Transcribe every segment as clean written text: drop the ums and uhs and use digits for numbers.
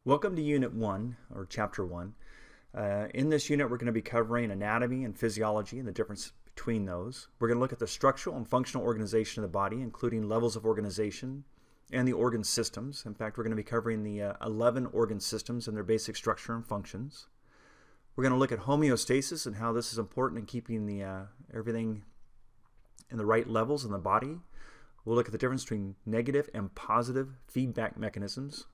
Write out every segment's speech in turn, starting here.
Welcome to Unit 1, or Chapter 1. In this unit, we're going to be covering anatomy and physiology and the difference between those. We're going to look at the structural and functional organization of the body, including levels of organization and the organ systems. In fact, we're going to be covering the 11 organ systems and their basic structure and functions. We're going to look at homeostasis and how this is important in keeping everything in the right levels in the body. We'll look at the difference between negative and positive feedback mechanisms.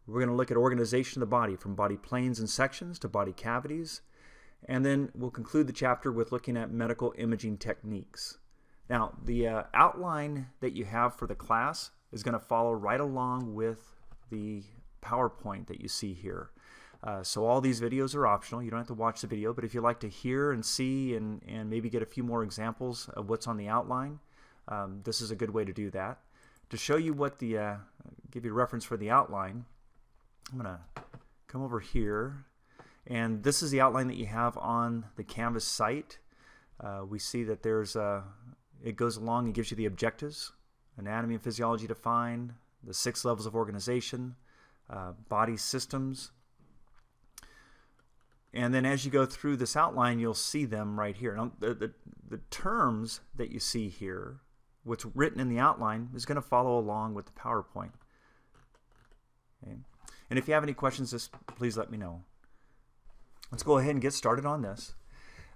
We're going to look at organization of the body, from body planes and sections to body cavities. And then we'll conclude the chapter with looking at medical imaging techniques. Now, the outline that you have for the class is going to follow right along with the PowerPoint that you see here. So all these videos are optional. You don't have to watch the video, but if you'd like to hear and see and maybe get a few more examples of what's on the outline, this is a good way to do that. To show you what give you a reference for the outline, I'm going to come over here, and this is the outline that you have on the Canvas site. We see that it goes along and gives you the objectives, anatomy and physiology defined, the 6 levels of organization, body systems. And then as you go through this outline, you'll see them right here. Now, the terms that you see here, what's written in the outline, is going to follow along with the PowerPoint. Okay. And if you have any questions, just please let me know. Let's go ahead and get started on this.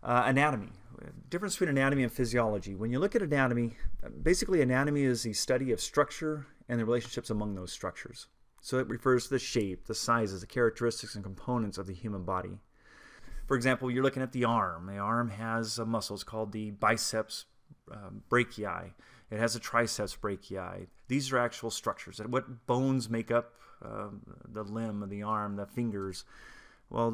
Anatomy. Difference between anatomy and physiology. When you look at anatomy, basically anatomy is the study of structure and the relationships among those structures. So it refers to the shape, the sizes, the characteristics and components of the human body. For example, you're looking at the arm. The arm has a muscle. It's called the biceps brachii. It has a triceps brachii. These are actual structures. And what bones make up the limb of the arm, the fingers? Well,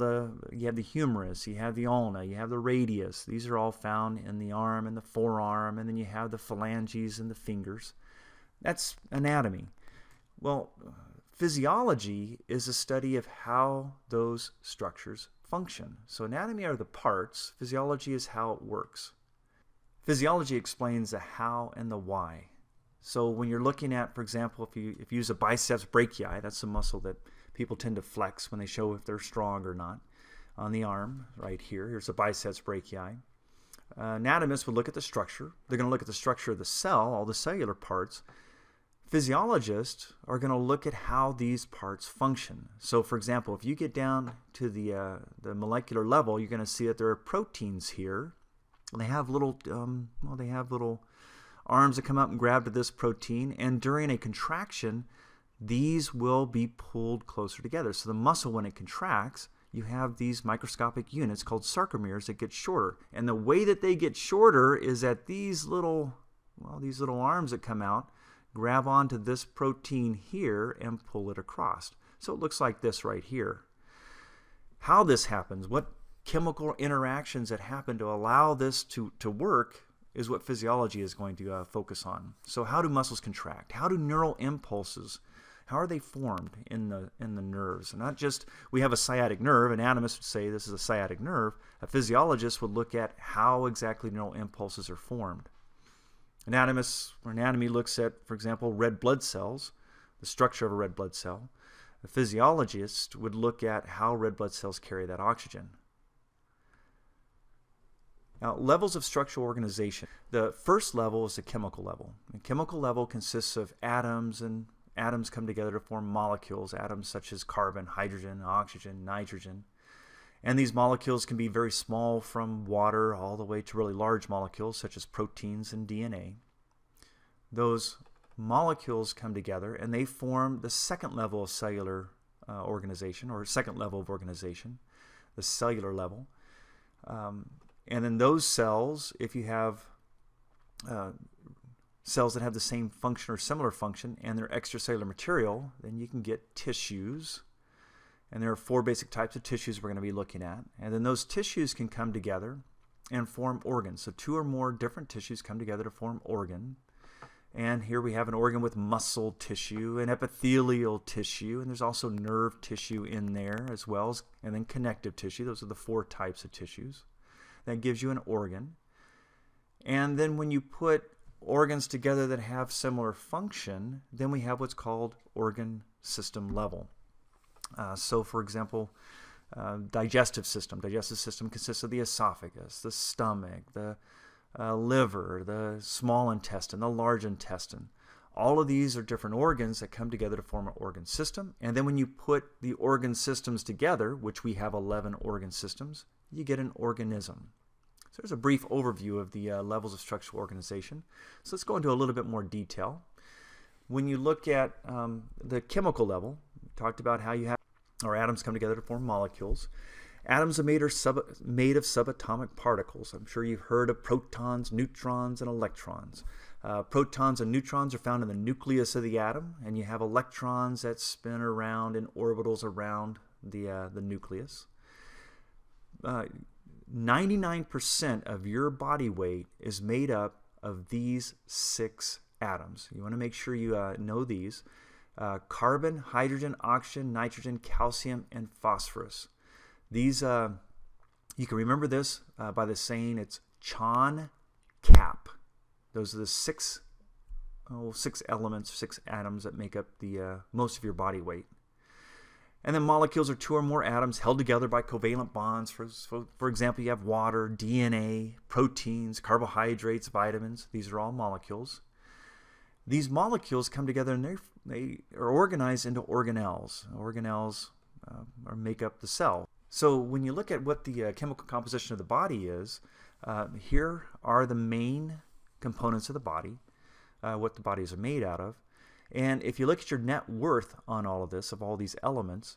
you have the humerus, you have the ulna, you have the radius. These are all found in the arm and the forearm, and then you have the phalanges and the fingers. That's anatomy. Well, physiology is a study of how those structures function. So anatomy are the parts, physiology is how it works. Physiology explains the how and the why. So when you're looking at, for example, if you use a biceps brachii, that's a muscle that people tend to flex when they show if they're strong or not. On the arm, right here, here's the biceps brachii. Anatomists would look at the structure. They're going to look at the structure of the cell, all the cellular parts. Physiologists are going to look at how these parts function. So, for example, if you get down to the molecular level, you're going to see that there are proteins here. They have little arms that come up and grab to this protein, and during a contraction, these will be pulled closer together. So the muscle, when it contracts, you have these microscopic units called sarcomeres that get shorter. And the way that they get shorter is that these little arms that come out grab onto this protein here and pull it across. So it looks like this right here. How this happens, what chemical interactions that happen to allow this to work, is what physiology is going to focus on. So how do muscles contract? How do neural impulses, how are they formed in the nerves? And not just, we have a sciatic nerve, anatomists would say this is a sciatic nerve. A physiologist would look at how exactly neural impulses are formed. Anatomy looks at, for example, red blood cells, the structure of a red blood cell. A physiologist would look at how red blood cells carry that oxygen. Now, levels of structural organization. The first level is the chemical level. The chemical level consists of atoms, and atoms come together to form molecules, atoms such as carbon, hydrogen, oxygen, nitrogen. And these molecules can be very small, from water all the way to really large molecules such as proteins and DNA. Those molecules come together and they form the second level of cellular organization, or second level of organization, the cellular level. And then those cells, if you have cells that have the same function or similar function and they're extracellular material, then you can get tissues. And there are 4 basic types of tissues we're going to be looking at. And then those tissues can come together and form organs. So 2 or more different tissues come together to form organ. And here we have an organ with muscle tissue and epithelial tissue, and there's also nerve tissue in there as well, and then connective tissue. Those are the 4 types of tissues. That gives you an organ. And then when you put organs together that have similar function, then we have what's called organ system level. So, for example, digestive system. Digestive system consists of the esophagus, the stomach, the liver, the small intestine, the large intestine. All of these are different organs that come together to form an organ system. And then when you put the organ systems together, which we have 11 organ systems, you get an organism. So there's a brief overview of the levels of structural organization. So let's go into a little bit more detail. When you look at the chemical level, we talked about how you have our atoms come together to form molecules. Atoms are made of subatomic particles. I'm sure you've heard of protons, neutrons, and electrons. Protons and neutrons are found in the nucleus of the atom, and you have electrons that spin around in orbitals around the nucleus. 99% of your body weight is made up of these 6 atoms. You want to make sure you know these. Carbon, hydrogen, oxygen, nitrogen, calcium, and phosphorus. These, you can remember this by the saying, it's Chon Cap. Those are the 6 elements, 6 atoms that make up the most of your body weight. And then molecules are 2 or more atoms held together by covalent bonds. For example, you have water, DNA, proteins, carbohydrates, vitamins. These are all molecules. These molecules come together and they are organized into organelles. Organelles make up the cell. So when you look at what the chemical composition of the body is, here are the main components of the body, what the bodies are made out of. And if you look at your net worth on all of this, of all these elements,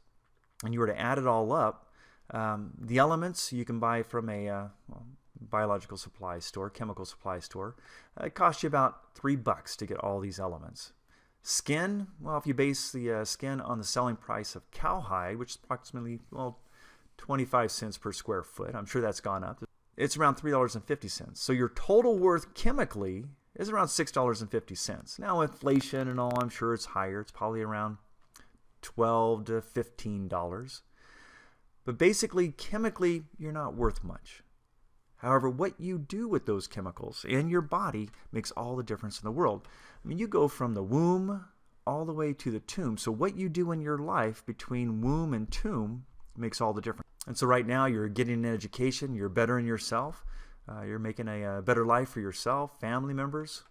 and you were to add it all up, the elements you can buy from a biological supply store, chemical supply store. It costs you about $3 to get all these elements. Skin, well, if you base the skin on the selling price of cowhide, which is approximately, 25 cents per square foot, I'm sure that's gone up, it's around $3.50. So your total worth chemically is around $6.50. Now inflation and all, I'm sure it's higher. It's probably around $12 to $15. But basically, chemically, you're not worth much. However, what you do with those chemicals in your body makes all the difference in the world. I mean, you go from the womb all the way to the tomb. So what you do in your life between womb and tomb makes all the difference. And so right now, you're getting an education. You're bettering yourself. You're making a better life for yourself, family members.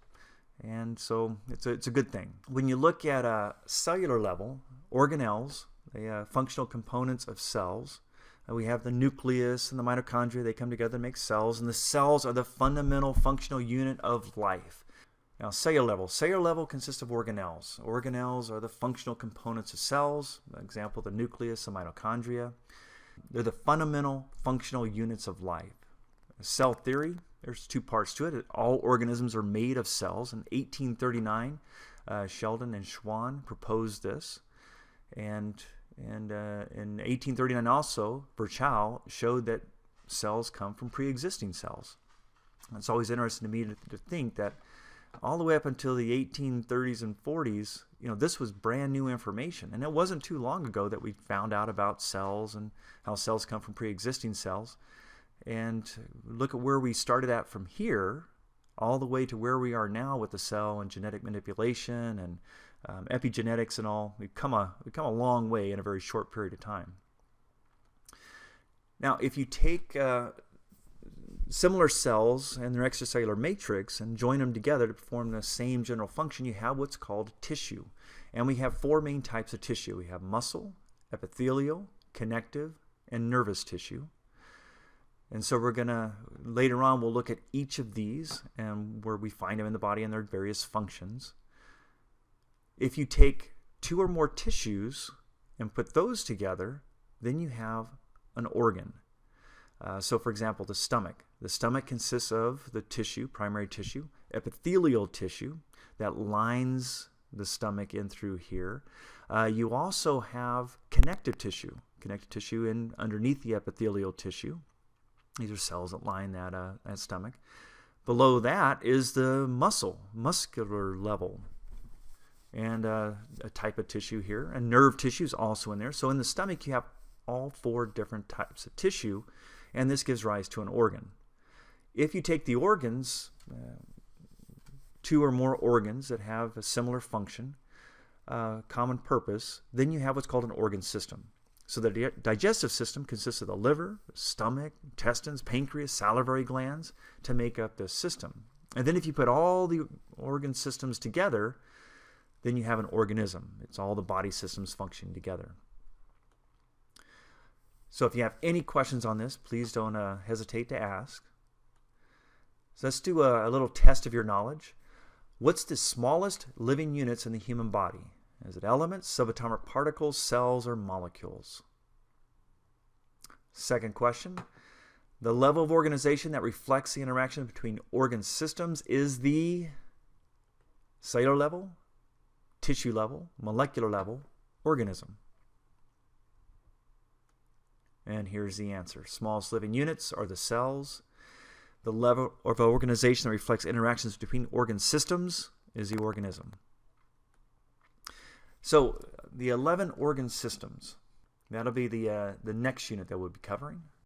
And so it's a good thing. When you look at a cellular level, organelles, the functional components of cells, we have the nucleus and the mitochondria. They come together to make cells, and the cells are the fundamental functional unit of life. Now, cellular level consists of organelles. Organelles are the functional components of cells. For example, the nucleus, the mitochondria. They're the fundamental functional units of life. Cell theory, there's 2 parts to it. All organisms are made of cells. In 1839, Sheldon and Schwann proposed this. And in 1839 also, Virchow showed that cells come from pre-existing cells. It's always interesting to me to think that all the way up until the 1830s and 40s, this was brand new information. And it wasn't too long ago that we found out about cells and how cells come from pre-existing cells. And look at where we started at from here all the way to where we are now with the cell and genetic manipulation and epigenetics and all. We've come a long way in a very short period of time. Now, if you take similar cells and their extracellular matrix and join them together to perform the same general function, you have what's called tissue. And we have 4 main types of tissue. We have muscle, epithelial, connective, and nervous tissue. And so we're going to, later on, we'll look at each of these and where we find them in the body and their various functions. If you take 2 or more tissues and put those together, then you have an organ. So for example, the stomach. The stomach consists of the tissue, primary tissue, epithelial tissue that lines the stomach in through here. You also have connective tissue in underneath the epithelial tissue. These are cells that line that stomach. Below that is the muscular level, and a type of tissue here. And nerve tissue is also in there. So in the stomach, you have all 4 different types of tissue, and this gives rise to an organ. If you take the organs, 2 or more organs that have a similar function, common purpose, then you have what's called an organ system. So the digestive system consists of the liver, stomach, intestines, pancreas, salivary glands to make up this system. And then if you put all the organ systems together, then you have an organism. It's all the body systems functioning together. So if you have any questions on this, please don't hesitate to ask. So let's do a little test of your knowledge. What's the smallest living units in the human body? Is it elements, subatomic particles, cells, or molecules? Second question. The level of organization that reflects the interaction between organ systems is the cellular level, tissue level, molecular level, organism. And here's the answer. Smallest living units are the cells. The level of organization that reflects interactions between organ systems is the organism. So the 11 organ systems, that'll be the next unit that we'll be covering.